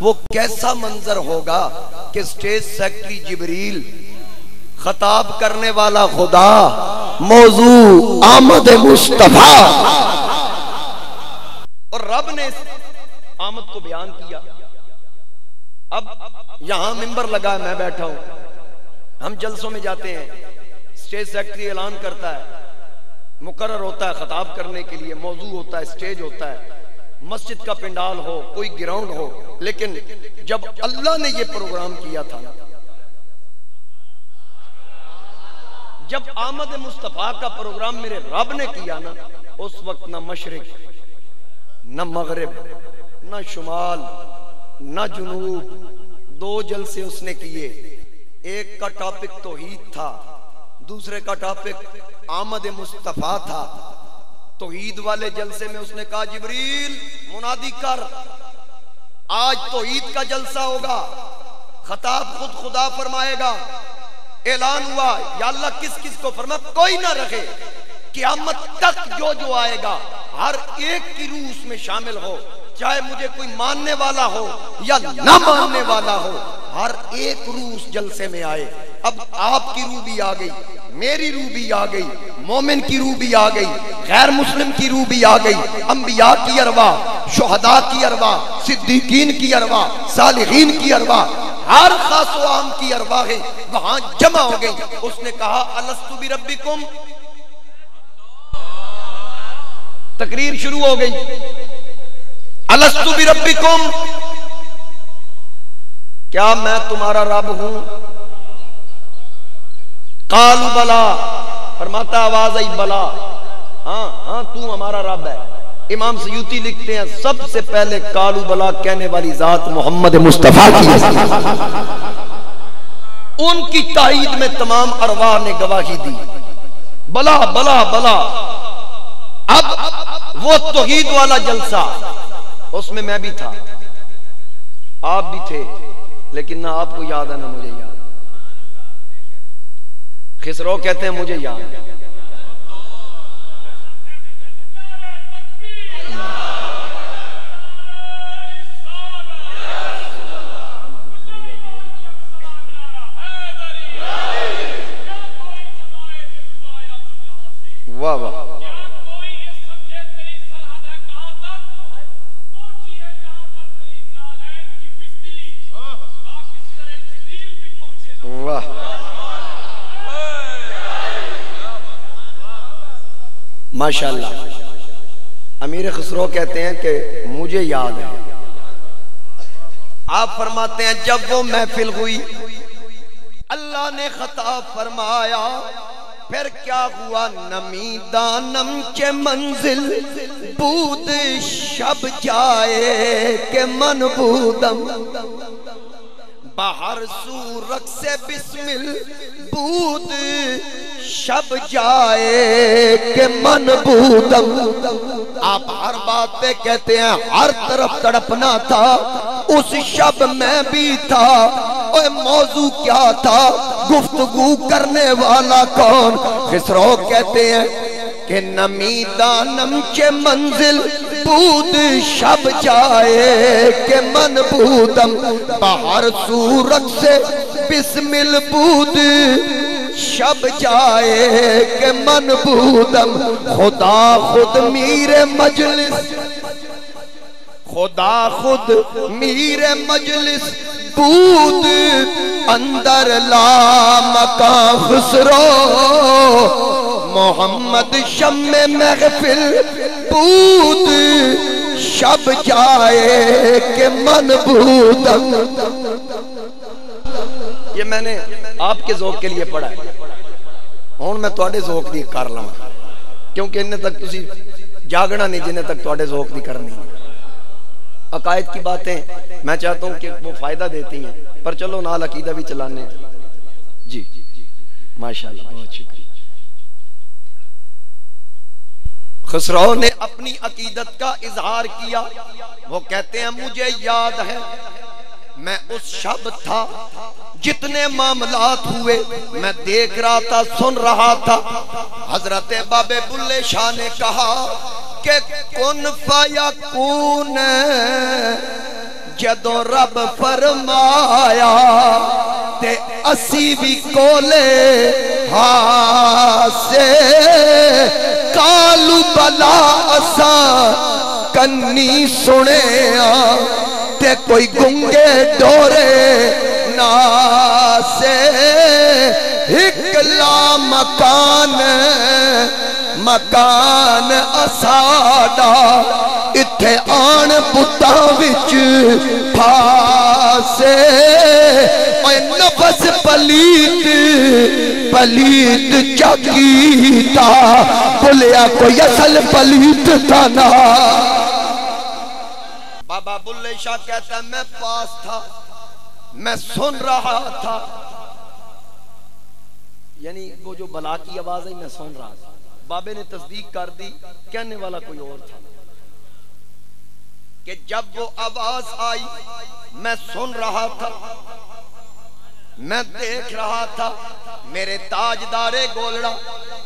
وہ کیسا منظر ہوگا کہ سٹیج سیکٹری جبریل، خطاب کرنے والا خدا، موضوع آمد مصطفیٰ، اور رب نے اس آمد کو بیان کیا۔ اب یہاں منبر لگا ہے، میں بیٹھا ہوں، ہم جلسوں میں جاتے ہیں، سٹیج سیکٹری اعلان کرتا ہے، مقرر ہوتا ہے خطاب کرنے کے لیے، موضوع ہوتا ہے، سٹیج ہوتا ہے، مسجد کا پنڈال ہو، کوئی گراؤنڈ ہو، لیکن جب اللہ نے یہ پروگرام کیا تھا نا، جب آمد مصطفیٰ کا پروگرام میرے رب نے کیا نا، اس وقت نہ مشرق نہ مغرب نہ شمال نہ جنوب، دو جلسے اس نے کیے، ایک کا ٹاپک توحید تھا، دوسرے کا ٹاپک آمد مصطفیٰ تھا۔ توحید والے جلسے میں اس نے کہا جبریل منادی کر، آج توحید کا جلسہ ہوگا، خطاب خود خدا فرمائے گا۔ اعلان ہوا، یا اللہ کس کس کو فرما، کوئی نہ رکھے، قیامت تک جو آئے گا ہر ایک کی روح اس میں شامل ہو، چاہے مجھے کوئی ماننے والا ہو یا نہ ماننے والا ہو، ہر ایک روح اس جلسے میں آئے۔ اب آپ کی روح بھی آ گئی، میری روح بھی آ گئی، مومن کی روح بھی آ گئی، غیر مسلم کی روح بھی آ گئی، انبیاء کی ارواح، شہداء کی ارواح، صدیقین کی ارواح، صالحین کی ارواح، ہر خاص و عام کی ارواح وہاں جمع ہو گئی۔ اس نے کہا الستو بربکم، تقریر شروع ہو گئی، الستو بربکم، کیا میں تمہارا رب ہوں؟ قالوا بلا، فرماتا آواز آئی بلا، ہاں ہاں تو ہمارا رب ہے۔ امام سیوطی لکھتے ہیں سب سے پہلے قالوا بلا کہنے والی ذات محمد مصطفیٰ کی ہے، ان کی تائید میں تمام ارواح نے گواہی دی، بلا بلا بلا۔ اب وہ توحید والا جلسہ، اس میں بھی تھا، آپ بھی تھے، لیکن نہ آپ کو یاد ہے نہ مجھے یاد۔ خسرو کہتے ہیں مجھے یاد ہے، واہ واہ، واہ، ماشاءاللہ۔ امیر خسرو کہتے ہیں کہ مجھے یاد ہے، آپ فرماتے ہیں جب وہ محفل ہوئی، اللہ نے خطاب فرمایا، پھر کیا ہوا، نمی دانم چے منزل بود شب جائے کہ من بودم، باہر سورک سے بسمل بود شب جائے کہ من بودم۔ آپ ہر بات پہ کہتے ہیں ہر طرف تڑپنا تھا، اس شب میں بھی تھا، اور موضوع کیا تھا، گفتگو کرنے والا کون؟ خسرو کہتے ہیں کہ نمی دانم چے منزل بود شب جائے کہ من بودم، باہر سورت سے بسمل بود شب جائے کہ من بودم، خدا خود میر مجلس، خدا خود میر مجلس بود اندر لا مکان خسرو، محمد شم محفل بود شب جائے کہ من بودم۔ یہ میں نے آپ کے ذوق کے لیے پڑھا ہے، ہوں میں تواڈے ذوق دی کر لوں، کیونکہ انہیں تک تسی جاگنا نہیں جنہیں تک تواڈے ذوق دی کرنی۔ عقائد کی باتیں میں چاہتا ہوں کہ وہ فائدہ دیتی ہیں، پر چلو نال عقیدہ بھی چلانے ہیں۔ جی ماشاءاللہ، بہت شکریہ۔ خسرو نے اپنی عقیدت کا اظہار کیا، وہ کہتے ہیں مجھے یاد ہے میں اس شب تھا، جتنے معاملات ہوئے میں دیکھ رہا تھا، سن رہا تھا۔ حضرت بابے بلے شاہ نے کہا کہ کن فیکون جدو رب فرمایا تے اسی بھی کولے ہاسے کالو بلا اساں کنی سنے تے کوئی گنگے ڈورے ناسے ہکلا مکان اساڑا اتھے آن پتا وچ پھاسے اے نفس پلیت چاکیتا بلیا کوئی اصل پلیت تھا نا بابا بلے شاہ کہتا ہے میں پاس تھا میں سن رہا تھا یعنی وہ جو بلا کی آواز ہے میں سن رہا تھا بابے نے تصدیق کر دی کہنے والا کوئی اور تھا کہ جب وہ آواز آئی میں سن رہا تھا میں دیکھ رہا تھا میرے تاجدار گولڑا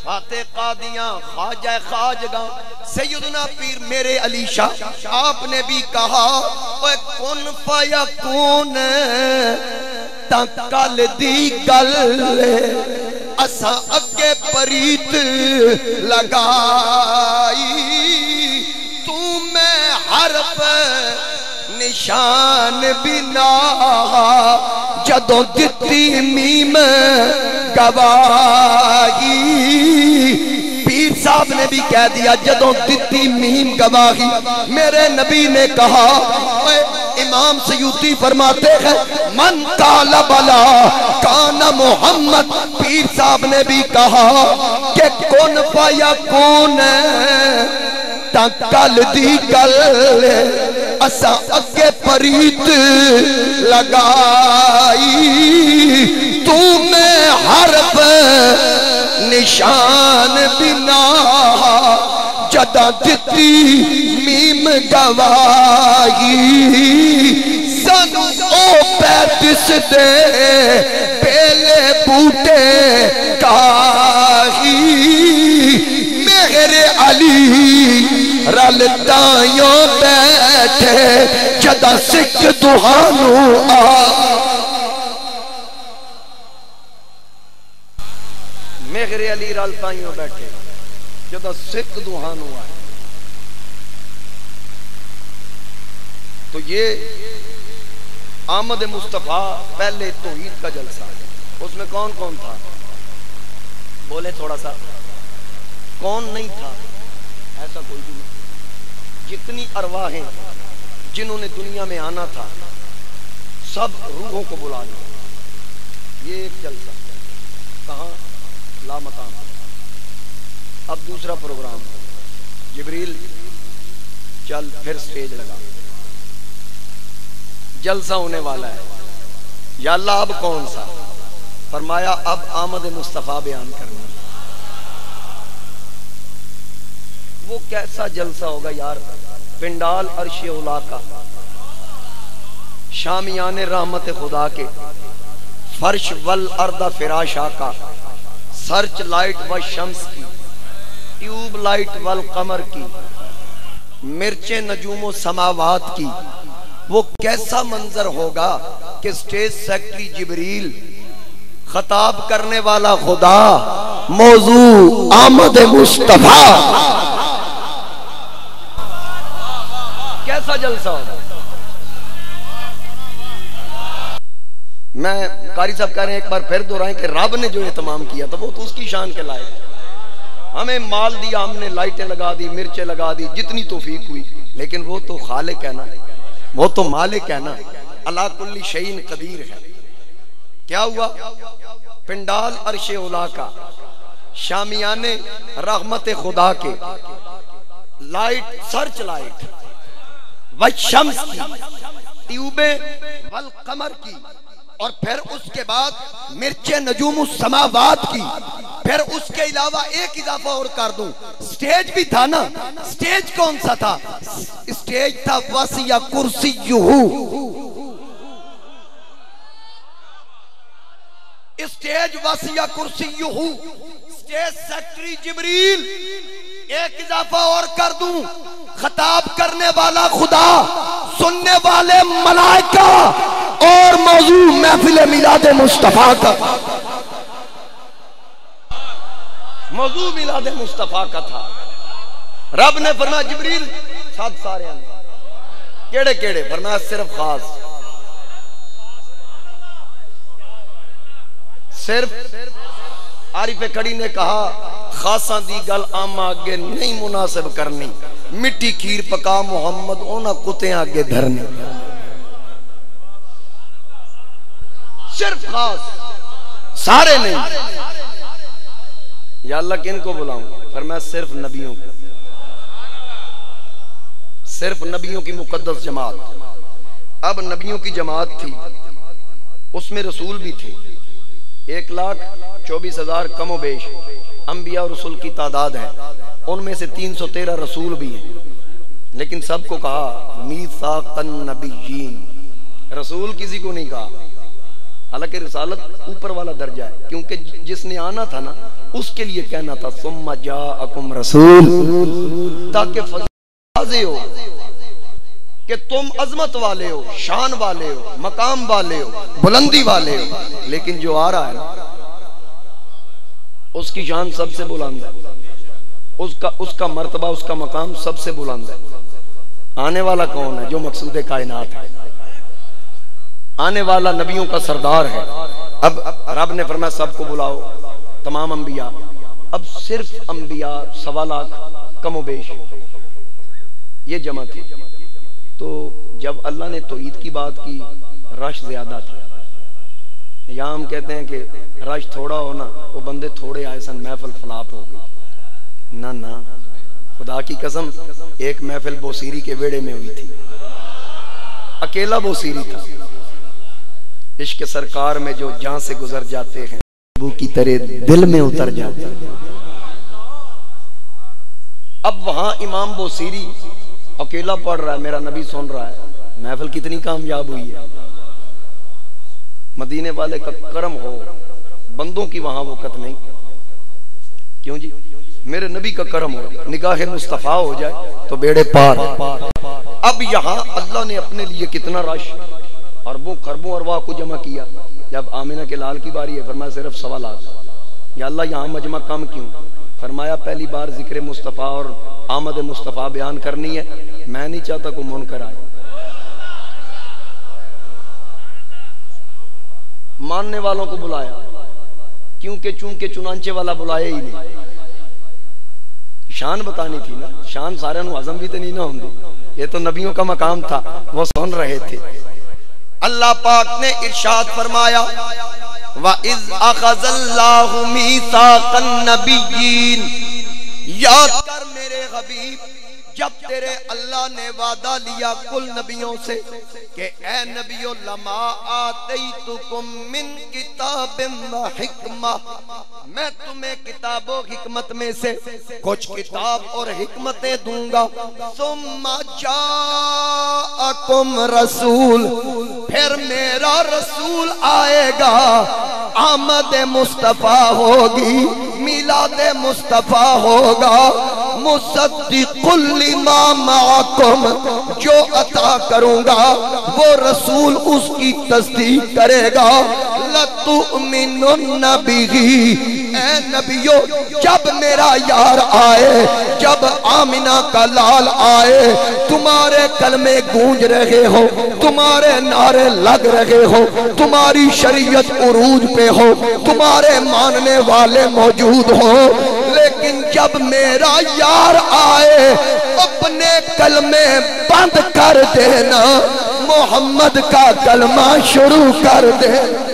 فاتح قادیاں خواجہ خواجگاں سیدنا پیر میرے علی شاہ آپ نے بھی کہا اے کن فیکون تکل دی گل اسا اگے پریت لگائی تو میں حرف نشان بنا جدوں دتی میم گواہی پیر صاحب نے بھی کہہ دیا جدوں دتی میم گواہی میرے نبی نے کہا امام سیوطی فرماتے ہیں من قال بلا کان محمد پیر صاحب نے بھی کہا کہ کن فیکون تکل دی گل اسا اگے پریت لگائی تو میں حرف نشان بنا جدا دتی میم گواہی سن او پیتس دے پہلے بوٹے کاہی میرے علی رلتائیوں بیٹھے جدا سکھ دہانو میرے علی رلتائیوں بیٹھے جدا سکھ دہانو آئے تو یہ آمد مصطفیٰ پہلے توحید کا جلسہ اس میں کون کون تھا بولے تھوڑا سا کون نہیں تھا ایسا کوئی بھی نہیں جتنی ارواحیں جنہوں نے دنیا میں آنا تھا سب روحوں کو بلا لیا یہ ایک جلسہ کہاں لا مقام اب دوسرا پروگرام جبریل چل پھر سٹیج لگا جلسہ ہونے والا ہے یا اللہ اب کون سا فرمایا اب آمد مصطفیٰ بیان کرنا وہ کیسا جلسہ ہوگا یار پنڈال عرش اولا کا شامیان رحمت خدا کے فرش والارض فراشا کا سرچ لائٹ و شمس کی ٹیوب لائٹ والقمر کی مرچیں نجوم و سماوات کی وہ کیسا منظر ہوگا کہ سٹیج سیکٹری جبریل خطاب کرنے والا خدا موضوع آمد مصطفیٰ کیسا جلسہ ہوگا میں قاری صاحب کہہ رہے ہیں ایک بار پھر دہرائیں کہ رب نے جو اہتمام کیا تھا وہ تو اس کی شان کے لائق ہمیں مال دیا ہم نے لائٹیں لگا دی مرچیں لگا دی جتنی توفیق ہوئی لیکن وہ تو خالق ہے نا وہ تو مالک ہے نا اللہ کل شیء قدیر ہے کیا ہوا پنڈال عرش اولا کا شامیان رحمت خدا کے لائٹ سرچ لائٹ والشمس کی ٹیوبیں والقمر کی اور پھر اس کے بعد مرچیں نجوم السماوات کی پھر اس کے علاوہ ایک اضافہ اور کر دوں سٹیج بھی تھا نا سٹیج کون سا تھا سٹیج تھا وسیع کرسیہ سٹیج وسیع کرسیہ سٹیج سیکٹری جبریل ایک اضافہ اور کر دوں خطاب کرنے والا خدا سننے والے ملائکہ اور موضوع محفل میلاد مصطفیٰ کا، موضوع میلاد مصطفیٰ کا تھا۔ رب نے فرمایا جبریل ساتھ سارے ہیں، کیڑے کیڑے؟ فرمایا صرف خاص، صرف عارف کڑی نے کہا خاصاں دی گل آمہ آگے نہیں مناسب کرنی، مٹی کھیر پکا محمد اونا کتے آگے دھرنی، صرف خاص، سارے نہیں۔ یا اللہ کن کو بلاؤں؟ فرمایا صرف نبیوں کو، صرف نبیوں کی مقدس جماعت۔ اب نبیوں کی جماعت تھی، اس میں رسول بھی تھے، 1,24,000 کم و بیش انبیاء اور رسول کی تعداد ہے، ان میں سے 313 رسول بھی ہیں، لیکن سب کو کہا میثاق النبیین، رسول کسی کو نہیں کہا، حالانکہ رسالت اوپر والا درجہ ہے، کیونکہ جس نے آنا تھا نا اس کے لیے کہنا تھا ثم جاءکم رسول، تاکہ واضح ہو کہ تم عظمت والے ہو، شان والے ہو، مقام والے ہو، بلندی والے ہو، لیکن جو آ رہا ہے نا اس کی شان سب سے بلند ہے، اس کا مرتبہ، اس کا مقام سب سے بلند ہے۔ آنے والا کون ہے؟ جو مقصود کائنات ہے، آنے والا نبیوں کا سردار ہے۔ اب رب نے فرمایا سب کو بلاؤ، تمام انبیاء، اب صرف انبیاء 1.25 لاکھ کم و بیش یہ جمع تھی۔ تو جب اللہ نے توحید کی بات کی رش زیادہ تھا، یہاں ہم کہتے ہیں کہ رش تھوڑا ہونا، وہ بندے تھوڑے آئے سن محفل فلاپ ہو گئی، نہ خدا کی قسم ایک محفل بوسیری کے ویڑے میں ہوئی تھی، اکیلا بوسیری تھا، عشق سرکار میں جو جہاں سے گزر جاتے ہیں وہ کی طرح دل میں اتر جاتے ہیں۔ اب وہاں امام بوسیری اکیلا پڑھ رہا ہے، میرا نبی سن رہا ہے، محفل کتنی کامیاب ہوئی ہے۔ مدینے والے کا کرم ہو، بندوں کی وہاں وقت نہیں، کیوں جی؟ میرے نبی کا کرم ہو، نگاہ مصطفیٰ ہو جائے تو بیڑے پار۔ اب یہاں اللہ نے اپنے لیے کتنا رش، اربوں خربوں ارواح کو جمع کیا۔ جب آمینہ کے لال کی باری ہے فرمایا صرف 1.25 لاکھ۔ یا اللہ یہاں مجمع کم کیوں؟ فرمایا پہلی بار ذکر مصطفیٰ اور آمد مصطفیٰ بیان کرنی ہے، میں نہیں چاہتا کوئی منکر آئے، ماننے والوں کو بلایا، کیونکہ چونکہ چنانچہ والا بلائے ہی نہیں، شان بتانی تھی نا، شان سارے نو عظم بھی تو نہیں نہ ہوں گے، یہ تو نبیوں کا مقام تھا، وہ سن رہے تھے۔ اللہ پاک نے ارشاد فرمایا وَإِذْ أَخَذَ اللَّهُ مِيثَاقَ النَّبِيِّينَ، یاد کر میرے حبیب جب تیرے اللہ نے وعدہ لیا کل نبیوں سے کہ اے نبیو لما آتیتکم من کتاب و حکمہ، میں تمہیں کتاب و حکمت میں سے کچھ کتاب اور حکمتیں دوں گا، ثم جاءکم رسول، پھر میرا رسول آئے گا، آمد مصطفیٰ ہوگی، میلاد مصطفیٰ ہوگا، مصدق لما معکم، جو عطا کروں گا وہ رسول اس کی تصدیق کرے گا، لَتُؤْمِنُنَّ بِهِ، اے نبیو جب میرا یار آئے، جب آمنہ کا لال آئے، تمہارے کلمے گونج رہے ہو، تمہارے نعرے لگ رہے ہو، تمہاری شریعت عروج پہ ہو، تمہارے ماننے والے موجود ہوں، لیکن جب میرا یار آئے اپنے کلمے بند کر دینا، محمد کا کلمہ شروع کر دینا۔